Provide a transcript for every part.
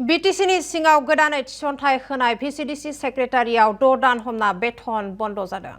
Btcn सिङाव गोदानै थिसनथाइ होनाय Vcdc सेक्रेटारियाव 6 दान हमना बेथन बन्द जादों।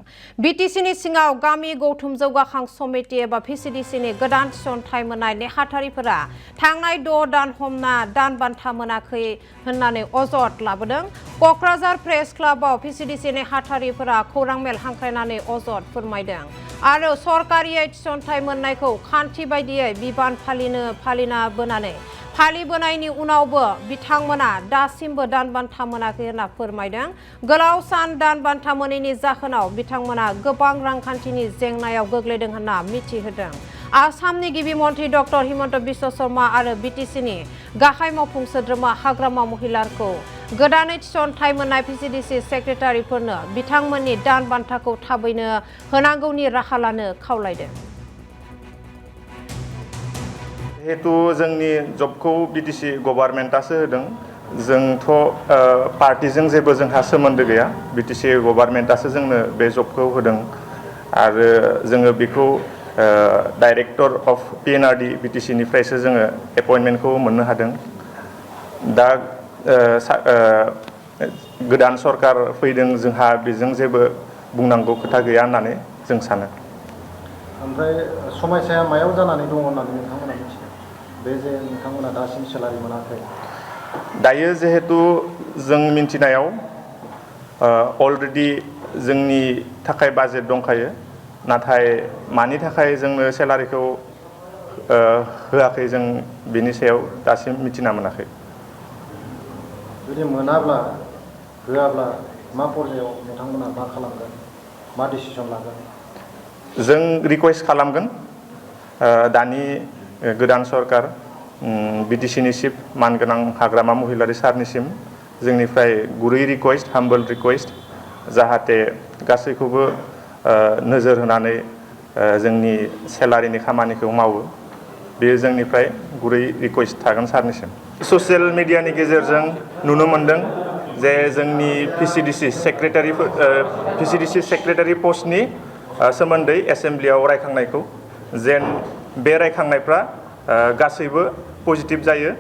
Btcn सिङाव गामि गौथुम जौगाखां समिति एबा Vcdcनि गोदान थिसनथाइ मोननाय नेहाथारिफोरा थांनाय 6 दान हमना दान बान्था मोनाखै होननानै अजद लाबोदों। कक्राझार प्रेस क्लाबाव Vcdc नेहाथारिफोरा खौरां मेल हांख्रायनानै अजद फोरमायदों आरो सरकारियै थिसनथाइ मोननायखौ खान्थि बायदियै बिबान फालिना बोनानै फालिबोनायनि उनावबो बिथांमोना दासिमबो दान बान्था मोनाखै होनना फोरमायदों। गोलाव सान दान बान्था मोनैनि जाहोनाव बिथांमोना गोबां रांखान्थिनि जेंनायाव गोग्लैदों होनना मिथिहोदों। आसामनि गिबि मन्थ्रि डक्टर हिमन्त बिश्व शर्मा आरो Btcनि गाहाय मावफुं सोद्रोमा हाग्रामा महिलारखौ गोदानै थिसनथाइ मोननाय Vcdc सेक्रेटारिफोरनो बिथांमोननि दान बान्थाखौ थाबैनो होनांगौनि राहा लानो खावलायदों। जिहेतु जोंनि जबखौ Btc गभर्नमेन्टआसो होदों, जोंथ' पार्टिजों जेबो जोंहा सोमोन्दो गैया। Btc गभर्नमेन्टआसो जोंनो बे जबखौ होदों आरो जोङो बेखौ डाइरेक्टर अफ PNRD Btcनिफ्रायसो जोङो एपइन्टमेन्टखौ मोननो हादों। दा गोदान सरकार फैदों, जोंहा बेजों जेबो बुंनांगौ खोथा गैया होननानै जों सानो। ओमफ्राय समस्याया मायाव जानानै दङ होननानै नोंथांमोना मिथियो? बे जे नोंथांमोना दासिम सेलारि मोनाखै। दायो जिहेतु जों मिन्थिनायाव अलरेडि जोंनि थाखाय बाजेट दंखायो, नाथाय मानि थाखाय जोंनो सेलारिखौ होआखै जों बिनि सायाव दासिम मिथिना मोनाखै। जुदि मोनाब्ला होआब्ला मा पर्यायाव नोंथांमोना मा खालामगोन, मा डिसिसन लागोन? जों रिकुवेस्ट खालामगोन दानि गोदान सरकार Btcनि चिफ मानगोनां हाग्रामा महिलारि सारनिसिम जोंनिफ्राय गुरै रिकुवेस्ट, हाम्बल रिकुवेस्ट, जाहाथे गासैखौबो नोजोर होनानै जोंनि सेलारिनि खामानिखौ मावो। बेयो जोंनिफ्राय गुरै रिकुवेस्ट थागोन सारनिसिम। ससियेल मिडियानि गेजेरजों नुनो मोनदों जे जोंनि Vcdc सेक्रेटारि पस्टनि सोमोन्दै एसेम्ब्लियाव रायखांनायखौ, जेन बे रायखांनायफ्रा गासैबो पजिटिभ जायो।